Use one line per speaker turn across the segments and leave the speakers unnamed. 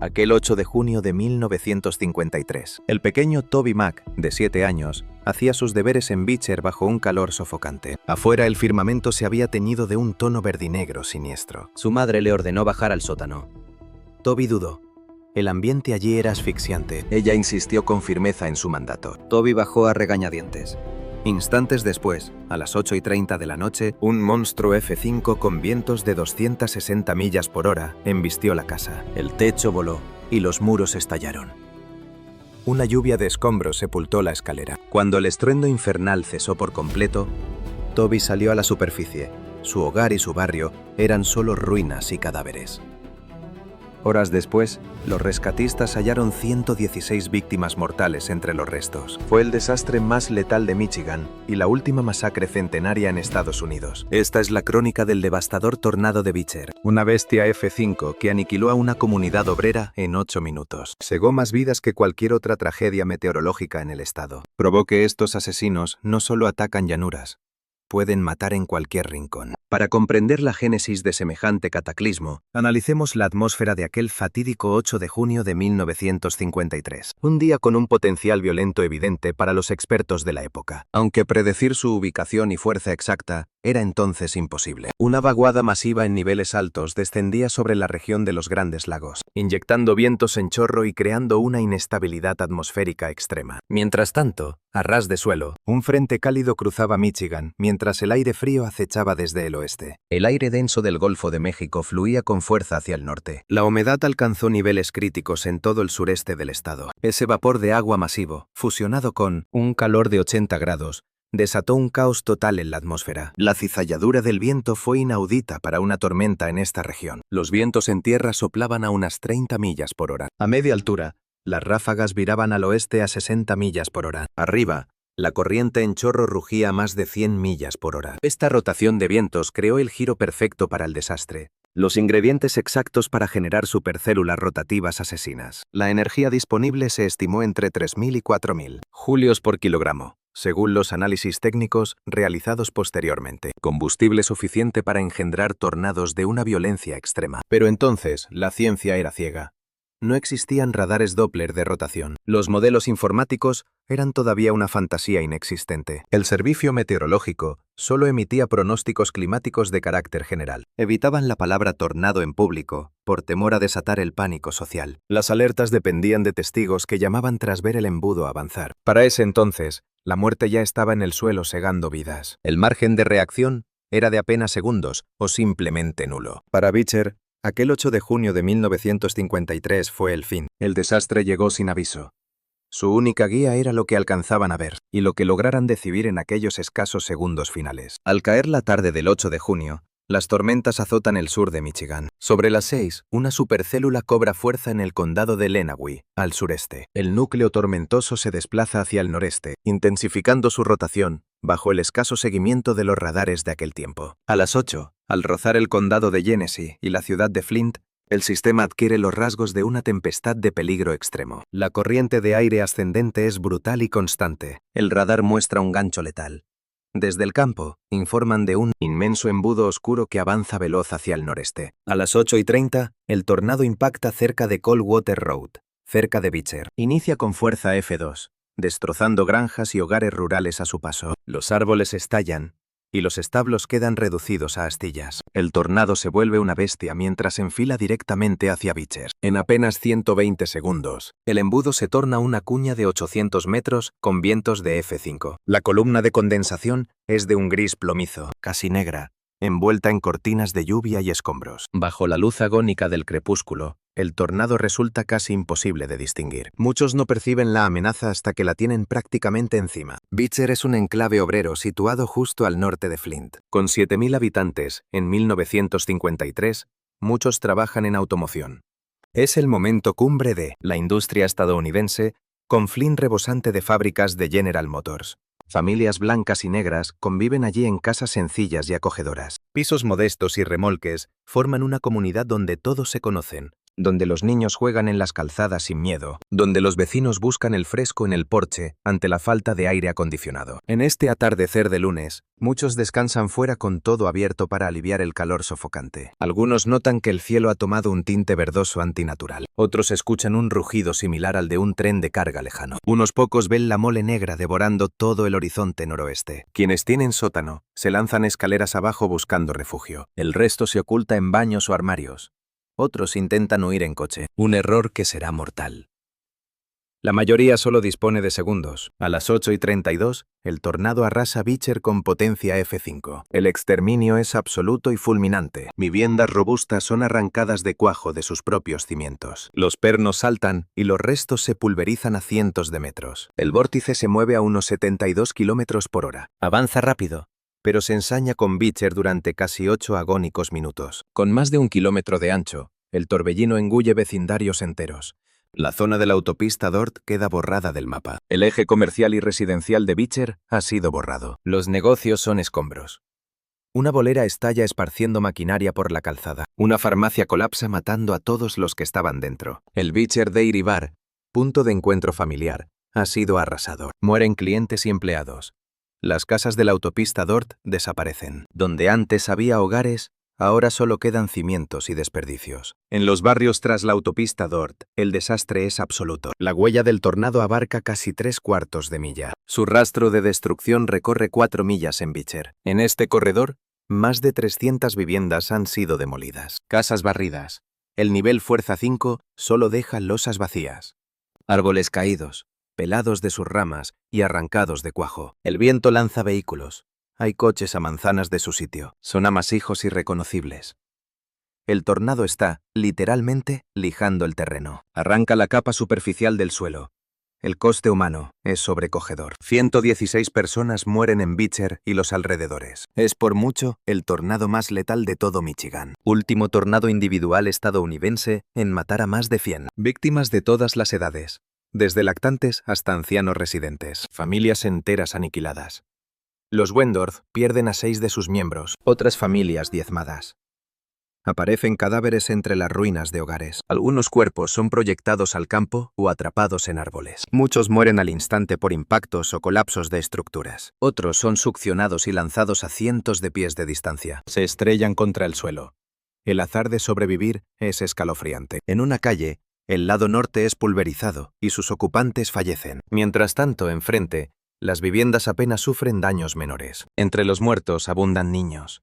aquel 8 de junio de 1953. El pequeño Toby Mac, de 7 años, hacía sus deberes en Beecher bajo un calor sofocante. Afuera el firmamento se había teñido de un tono verdinegro siniestro.
Su madre le ordenó bajar al sótano.
Toby dudó. El ambiente allí era asfixiante. Ella insistió con firmeza en su mandato.
Toby bajó a regañadientes.
Instantes después, a las 8:30 de la noche, un monstruo F-5 con vientos de 260 millas por hora embistió la casa. El techo voló y los muros estallaron. Una lluvia de escombros sepultó la escalera. Cuando el estruendo infernal cesó por completo, Toby salió a la superficie. Su hogar y su barrio eran solo ruinas y cadáveres. Horas después, los rescatistas hallaron 116 víctimas mortales entre los restos. Fue el desastre más letal de Michigan y la última masacre centenaria en Estados Unidos. Esta es la crónica del devastador tornado de Beecher, una bestia F-5 que aniquiló a una comunidad obrera en 8 minutos. Cegó más vidas que cualquier otra tragedia meteorológica en el estado. Probó que estos asesinos no solo atacan llanuras, pueden matar en cualquier rincón. Para comprender la génesis de semejante cataclismo, analicemos la atmósfera de aquel fatídico 8 de junio de 1953. Un día con un potencial violento evidente para los expertos de la época. Aunque predecir su ubicación y fuerza exacta era entonces imposible. Una vaguada masiva en niveles altos descendía sobre la región de los Grandes Lagos, inyectando vientos en chorro y creando una inestabilidad atmosférica extrema. Mientras tanto, a ras de suelo, un frente cálido cruzaba Michigan, mientras el aire frío acechaba desde el oeste. El aire denso del Golfo de México fluía con fuerza hacia el norte. La humedad alcanzó niveles críticos en todo el sureste del estado. Ese vapor de agua masivo, fusionado con un calor de 80 grados, desató un caos total en la atmósfera. La cizalladura del viento fue inaudita para una tormenta en esta región. Los vientos en tierra soplaban a unas 30 millas por hora. A media altura, las ráfagas viraban al oeste a 60 millas por hora. Arriba, la corriente en chorro rugía a más de 100 millas por hora. Esta rotación de vientos creó el giro perfecto para el desastre, los ingredientes exactos para generar supercélulas rotativas asesinas. La energía disponible se estimó entre 3.000 y 4.000 julios por kilogramo, según los análisis técnicos realizados posteriormente. Combustible suficiente para engendrar tornados de una violencia extrema. Pero entonces, la ciencia era ciega. No existían radares Doppler de rotación. Los modelos informáticos eran todavía una fantasía inexistente. El servicio meteorológico solo emitía pronósticos climáticos de carácter general. Evitaban la palabra tornado en público, por temor a desatar el pánico social. Las alertas dependían de testigos que llamaban tras ver el embudo avanzar. Para ese entonces, la muerte ya estaba en el suelo segando vidas. El margen de reacción era de apenas segundos o simplemente nulo. Para Beecher, aquel 8 de junio de 1953 fue el fin. El desastre llegó sin aviso. Su única guía era lo que alcanzaban a ver y lo que lograran decidir en aquellos escasos segundos finales. Al caer la tarde del 8 de junio, las tormentas azotan el sur de Michigan. Sobre las 6, una supercélula cobra fuerza en el condado de Lenawee, al sureste. El núcleo tormentoso se desplaza hacia el noreste, intensificando su rotación, bajo el escaso seguimiento de los radares de aquel tiempo. A las 8, al rozar el condado de Genesee y la ciudad de Flint, el sistema adquiere los rasgos de una tempestad de peligro extremo. La corriente de aire ascendente es brutal y constante. El radar muestra un gancho letal. Desde el campo, informan de un inmenso embudo oscuro que avanza veloz hacia el noreste. A las 8:30, el tornado impacta cerca de Coldwater Road, cerca de Beecher. Inicia con fuerza F2, destrozando granjas y hogares rurales a su paso. Los árboles estallan y los establos quedan reducidos a astillas. El tornado se vuelve una bestia mientras enfila directamente hacia Beecher. En apenas 120 segundos, el embudo se torna una cuña de 800 metros con vientos de F5. La columna de condensación es de un gris plomizo, casi negra, envuelta en cortinas de lluvia y escombros. Bajo la luz agónica del crepúsculo, el tornado resulta casi imposible de distinguir. Muchos no perciben la amenaza hasta que la tienen prácticamente encima. Beecher es un enclave obrero situado justo al norte de Flint. Con 7.000 habitantes, en 1953, muchos trabajan en automoción. Es el momento cumbre de la industria estadounidense, con Flint rebosante de fábricas de General Motors. Familias blancas y negras conviven allí en casas sencillas y acogedoras. Pisos modestos y remolques forman una comunidad donde todos se conocen, donde los niños juegan en las calzadas sin miedo, donde los vecinos buscan el fresco en el porche ante la falta de aire acondicionado. En este atardecer de lunes, muchos descansan fuera con todo abierto para aliviar el calor sofocante. Algunos notan que el cielo ha tomado un tinte verdoso antinatural. Otros escuchan un rugido similar al de un tren de carga lejano. Unos pocos ven la mole negra devorando todo el horizonte noroeste. Quienes tienen sótano se lanzan escaleras abajo buscando refugio. El resto se oculta en baños o armarios. Otros intentan huir en coche. Un error que será mortal. La mayoría solo dispone de segundos. A las 8:32, el tornado arrasa Beecher con potencia F5. El exterminio es absoluto y fulminante. Viviendas robustas son arrancadas de cuajo de sus propios cimientos. Los pernos saltan y los restos se pulverizan a cientos de metros. El vórtice se mueve a unos 72 kilómetros por hora. Avanza rápido, pero se ensaña con Beecher durante casi 8 agónicos minutos. Con más de 1 kilómetro de ancho, el torbellino engulle vecindarios enteros. La zona de la autopista Dort queda borrada del mapa. El eje comercial y residencial de Beecher ha sido borrado. Los negocios son escombros. Una bolera estalla esparciendo maquinaria por la calzada. Una farmacia colapsa matando a todos los que estaban dentro. El Beecher Dairy Bar, punto de encuentro familiar, ha sido arrasado. Mueren clientes y empleados. Las casas de la autopista Dort desaparecen. Donde antes había hogares, ahora solo quedan cimientos y desperdicios. En los barrios tras la autopista Dort, el desastre es absoluto. La huella del tornado abarca casi 3/4 de milla. Su rastro de destrucción recorre 4 millas en Beecher. En este corredor, más de 300 viviendas han sido demolidas. Casas barridas. El nivel fuerza 5 solo deja losas vacías. Árboles caídos, pelados de sus ramas y arrancados de cuajo. El viento lanza vehículos. Hay coches a manzanas de su sitio. Son amasijos irreconocibles. El tornado está, literalmente, lijando el terreno. Arranca la capa superficial del suelo. El coste humano es sobrecogedor. 116 personas mueren en Beecher y los alrededores. Es por mucho el tornado más letal de todo Michigan. Último tornado individual estadounidense en matar a más de 100. Víctimas de todas las edades. Desde lactantes hasta ancianos residentes. Familias enteras aniquiladas. Los Wendorf pierden a 6 de sus miembros, otras familias diezmadas. Aparecen cadáveres entre las ruinas de hogares. Algunos cuerpos son proyectados al campo o atrapados en árboles. Muchos mueren al instante por impactos o colapsos de estructuras. Otros son succionados y lanzados a cientos de pies de distancia. Se estrellan contra el suelo. El azar de sobrevivir es escalofriante. En una calle, el lado norte es pulverizado y sus ocupantes fallecen. Mientras tanto, enfrente, las viviendas apenas sufren daños menores. Entre los muertos abundan niños.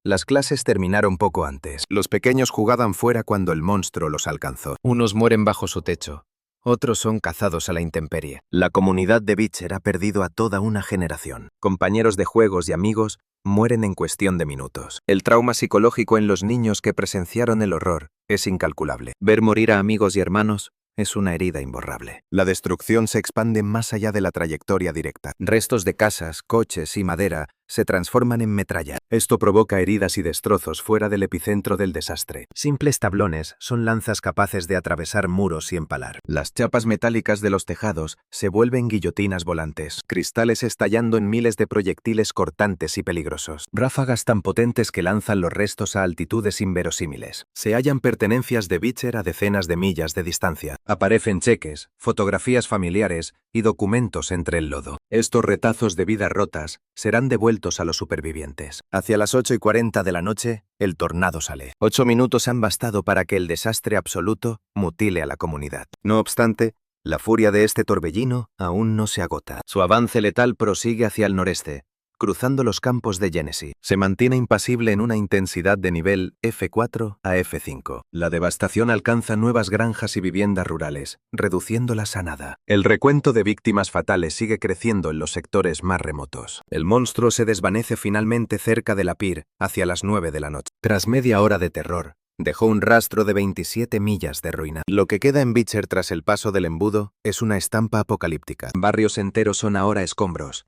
Las clases terminaron poco antes. Los pequeños jugaban fuera cuando el monstruo los alcanzó. Unos mueren bajo su techo. Otros son cazados a la intemperie. La comunidad de Beecher ha perdido a toda una generación. Compañeros de juegos y amigos mueren en cuestión de minutos. El trauma psicológico en los niños que presenciaron el horror es incalculable. Ver morir a amigos y hermanos es una herida imborrable. La destrucción se expande más allá de la trayectoria directa. Restos de casas, coches y madera se transforman en metralla. Esto provoca heridas y destrozos fuera del epicentro del desastre. Simples tablones son lanzas capaces de atravesar muros y empalar. Las chapas metálicas de los tejados se vuelven guillotinas volantes. Cristales estallando en miles de proyectiles cortantes y peligrosos. Ráfagas tan potentes que lanzan los restos a altitudes inverosímiles. Se hallan pertenencias de Beecher a decenas de millas de distancia. Aparecen cheques, fotografías familiares y documentos entre el lodo. Estos retazos de vidas rotas serán devueltos a los supervivientes. Hacia las 8:40 de la noche, el tornado sale. 8 minutos han bastado para que el desastre absoluto mutile a la comunidad. No obstante, la furia de este torbellino aún no se agota. Su avance letal prosigue hacia el noreste, cruzando los campos de Genesee. Se mantiene impasible en una intensidad de nivel F4 a F5. La devastación alcanza nuevas granjas y viviendas rurales, reduciéndolas a nada. El recuento de víctimas fatales sigue creciendo en los sectores más remotos. El monstruo se desvanece finalmente cerca de la Pier hacia las 9 de la noche. Tras media hora de terror, dejó un rastro de 27 millas de ruina. Lo que queda en Beecher tras el paso del embudo es una estampa apocalíptica. Barrios enteros son ahora escombros.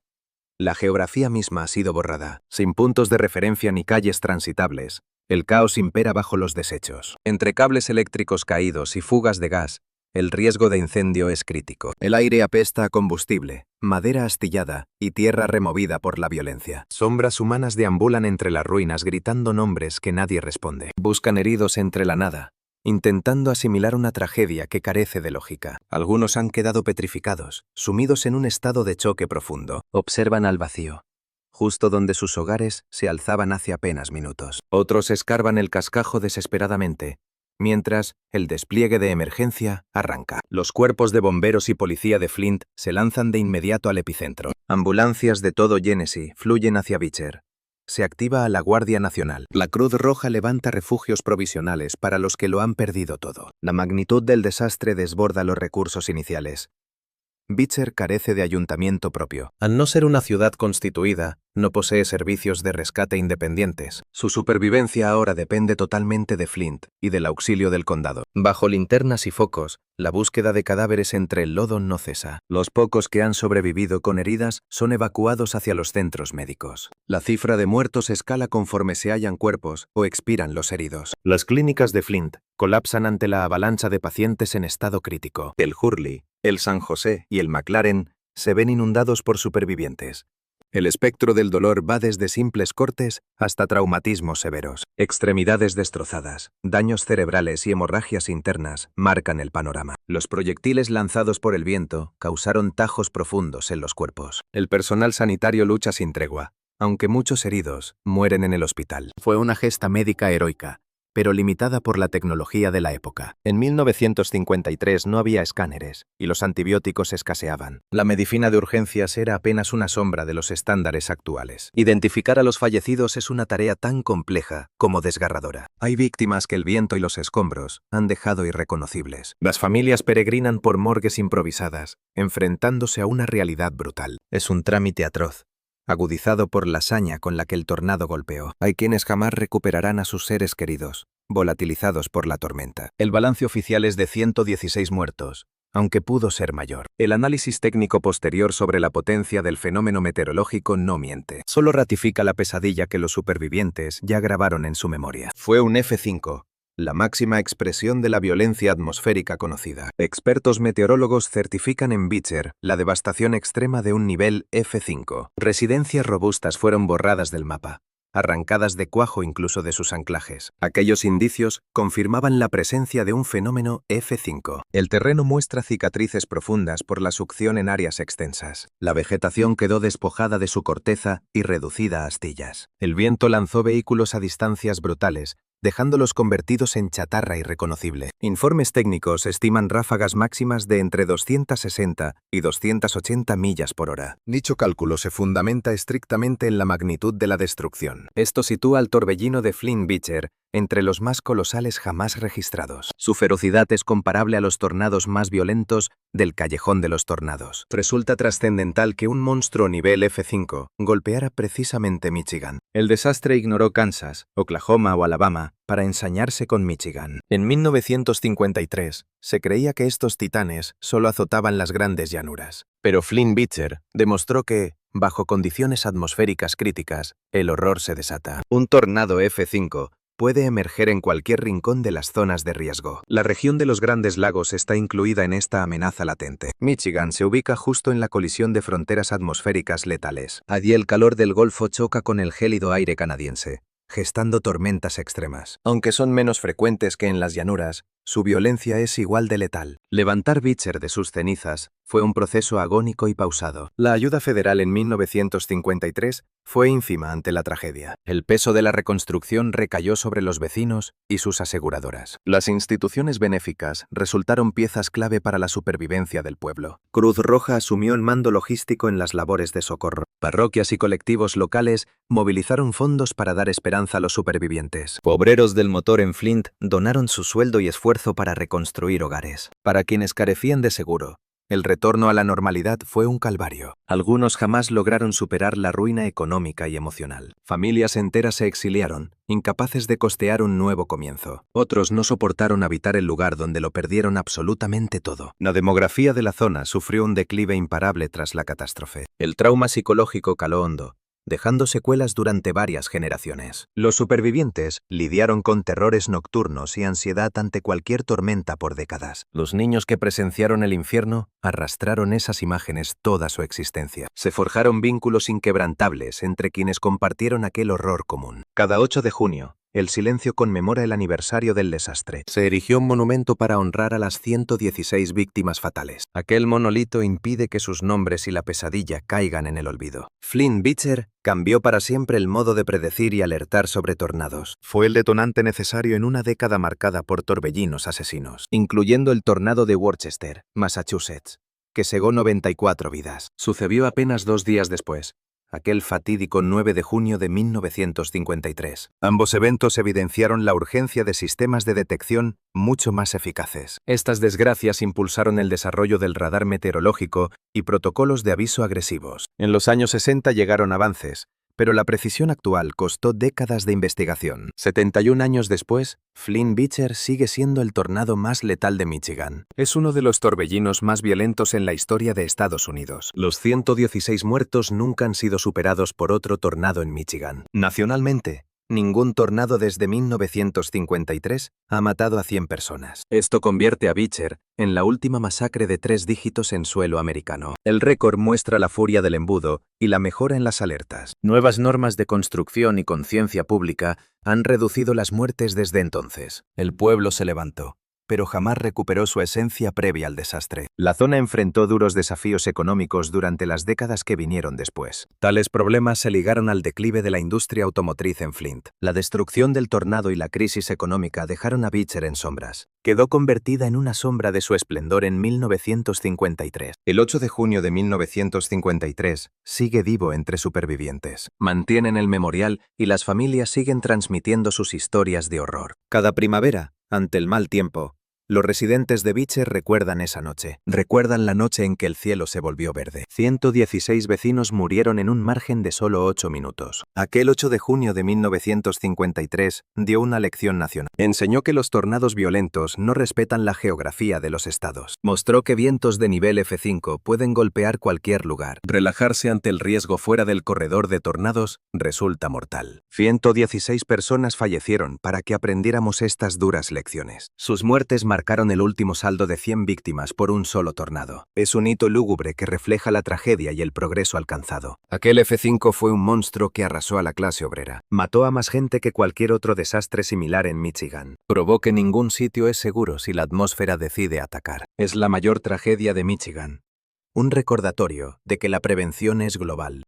La geografía misma ha sido borrada, sin puntos de referencia ni calles transitables. El caos impera bajo los desechos. Entre cables eléctricos caídos y fugas de gas, el riesgo de incendio es crítico. El aire apesta a combustible, madera astillada y tierra removida por la violencia. Sombras humanas deambulan entre las ruinas gritando nombres que nadie responde. Buscan heridos entre la nada, intentando asimilar una tragedia que carece de lógica. Algunos han quedado petrificados, sumidos en un estado de choque profundo. Observan al vacío, justo donde sus hogares se alzaban hace apenas minutos. Otros escarban el cascajo desesperadamente, mientras el despliegue de emergencia arranca. Los cuerpos de bomberos y policía de Flint se lanzan de inmediato al epicentro. Ambulancias de todo Genesee fluyen hacia Beecher. Se activa a la Guardia Nacional. La Cruz Roja levanta refugios provisionales para los que lo han perdido todo. La magnitud del desastre desborda los recursos iniciales. Beecher carece de ayuntamiento propio. Al no ser una ciudad constituida, no posee servicios de rescate independientes. Su supervivencia ahora depende totalmente de Flint y del auxilio del condado. Bajo linternas y focos, la búsqueda de cadáveres entre el lodo no cesa. Los pocos que han sobrevivido con heridas son evacuados hacia los centros médicos. La cifra de muertos escala conforme se hallan cuerpos o expiran los heridos. Las clínicas de Flint colapsan ante la avalancha de pacientes en estado crítico. El Hurley, el San José y el McLaren se ven inundados por supervivientes. El espectro del dolor va desde simples cortes hasta traumatismos severos. Extremidades destrozadas, daños cerebrales y hemorragias internas marcan el panorama. Los proyectiles lanzados por el viento causaron tajos profundos en los cuerpos. El personal sanitario lucha sin tregua, aunque muchos heridos mueren en el hospital. Fue una gesta médica heroica, pero limitada por la tecnología de la época. En 1953 no había escáneres y los antibióticos escaseaban. La medicina de urgencias era apenas una sombra de los estándares actuales. Identificar a los fallecidos es una tarea tan compleja como desgarradora. Hay víctimas que el viento y los escombros han dejado irreconocibles. Las familias peregrinan por morgues improvisadas, enfrentándose a una realidad brutal. Es un trámite atroz, agudizado por la saña con la que el tornado golpeó. Hay quienes jamás recuperarán a sus seres queridos, volatilizados por la tormenta. El balance oficial es de 116 muertos, aunque pudo ser mayor. El análisis técnico posterior sobre la potencia del fenómeno meteorológico no miente. Solo ratifica la pesadilla que los supervivientes ya grabaron en su memoria. Fue un F5. La máxima expresión de la violencia atmosférica conocida. Expertos meteorólogos certifican en Beecher la devastación extrema de un nivel F5. Residencias robustas fueron borradas del mapa, arrancadas de cuajo incluso de sus anclajes. Aquellos indicios confirmaban la presencia de un fenómeno F5. El terreno muestra cicatrices profundas por la succión en áreas extensas. La vegetación quedó despojada de su corteza y reducida a astillas. El viento lanzó vehículos a distancias brutales, dejándolos convertidos en chatarra irreconocible. Informes técnicos estiman ráfagas máximas de entre 260 y 280 millas por hora. Dicho cálculo se fundamenta estrictamente en la magnitud de la destrucción. Esto sitúa al torbellino de Flint Beecher entre los más colosales jamás registrados. Su ferocidad es comparable a los tornados más violentos del Callejón de los Tornados. Resulta trascendental que un monstruo nivel F5 golpeara precisamente Michigan. El desastre ignoró Kansas, Oklahoma o Alabama para ensañarse con Michigan. En 1953 se creía que estos titanes solo azotaban las grandes llanuras. Pero Flint Beecher demostró que, bajo condiciones atmosféricas críticas, el horror se desata. Un tornado F5 puede emerger en cualquier rincón de las zonas de riesgo. La región de los Grandes Lagos está incluida en esta amenaza latente. Michigan se ubica justo en la colisión de fronteras atmosféricas letales. Allí el calor del Golfo choca con el gélido aire canadiense, gestando tormentas extremas. Aunque son menos frecuentes que en las llanuras, su violencia es igual de letal. Levantar Beecher de sus cenizas fue un proceso agónico y pausado. La ayuda federal en 1953 fue ínfima ante la tragedia. El peso de la reconstrucción recayó sobre los vecinos y sus aseguradoras. Las instituciones benéficas resultaron piezas clave para la supervivencia del pueblo. Cruz Roja asumió el mando logístico en las labores de socorro. Parroquias y colectivos locales movilizaron fondos para dar esperanza a los supervivientes. Obreros del motor en Flint donaron su sueldo y esfuerzo para reconstruir hogares. Para quienes carecían de seguro, el retorno a la normalidad fue un calvario. Algunos jamás lograron superar la ruina económica y emocional. Familias enteras se exiliaron, incapaces de costear un nuevo comienzo. Otros no soportaron habitar el lugar donde lo perdieron absolutamente todo. La demografía de la zona sufrió un declive imparable tras la catástrofe. El trauma psicológico caló hondo, dejando secuelas durante varias generaciones. Los supervivientes lidiaron con terrores nocturnos y ansiedad ante cualquier tormenta por décadas. Los niños que presenciaron el infierno arrastraron esas imágenes toda su existencia. Se forjaron vínculos inquebrantables entre quienes compartieron aquel horror común. Cada 8 de junio, El silencio conmemora el aniversario del desastre. Se erigió un monumento para honrar a las 116 víctimas fatales. Aquel monolito impide que sus nombres y la pesadilla caigan en el olvido. Flint Beecher cambió para siempre el modo de predecir y alertar sobre tornados. Fue el detonante necesario en una década marcada por torbellinos asesinos, incluyendo el tornado de Worcester, Massachusetts, que cegó 94 vidas. Sucedió apenas 2 días después, aquel fatídico 9 de junio de 1953. Ambos eventos evidenciaron la urgencia de sistemas de detección mucho más eficaces. Estas desgracias impulsaron el desarrollo del radar meteorológico y protocolos de aviso agresivos. En los años 60 llegaron avances, pero la precisión actual costó décadas de investigación. 71 años después, Flint Beecher sigue siendo el tornado más letal de Michigan. Es uno de los torbellinos más violentos en la historia de Estados Unidos. Los 116 muertos nunca han sido superados por otro tornado en Michigan. Nacionalmente, ningún tornado desde 1953 ha matado a 100 personas. Esto convierte a Beecher en la última masacre de 3 dígitos en suelo americano. El récord muestra la furia del embudo y la mejora en las alertas. Nuevas normas de construcción y conciencia pública han reducido las muertes desde entonces. El pueblo se levantó, pero jamás recuperó su esencia previa al desastre. La zona enfrentó duros desafíos económicos durante las décadas que vinieron después. Tales problemas se ligaron al declive de la industria automotriz en Flint. La destrucción del tornado y la crisis económica dejaron a Beecher en sombras. Quedó convertida en una sombra de su esplendor en 1953. El 8 de junio de 1953 sigue vivo entre supervivientes. Mantienen el memorial y las familias siguen transmitiendo sus historias de horror. Cada primavera, ante el mal tiempo, los residentes de Beecher recuerdan esa noche. Recuerdan la noche en que el cielo se volvió verde. 116 vecinos murieron en un margen de solo 8 minutos. Aquel 8 de junio de 1953 dio una lección nacional. Enseñó que los tornados violentos no respetan la geografía de los estados. Mostró que vientos de nivel F5 pueden golpear cualquier lugar. Relajarse ante el riesgo fuera del corredor de tornados resulta mortal. 116 personas fallecieron para que aprendiéramos estas duras lecciones. Sus muertes marcaron el último saldo de 100 víctimas por un solo tornado. Es un hito lúgubre que refleja la tragedia y el progreso alcanzado. Aquel F5 fue un monstruo que arrasó a la clase obrera. Mató a más gente que cualquier otro desastre similar en Michigan. Probó que ningún sitio es seguro si la atmósfera decide atacar. Es la mayor tragedia de Michigan. Un recordatorio de que la prevención es global.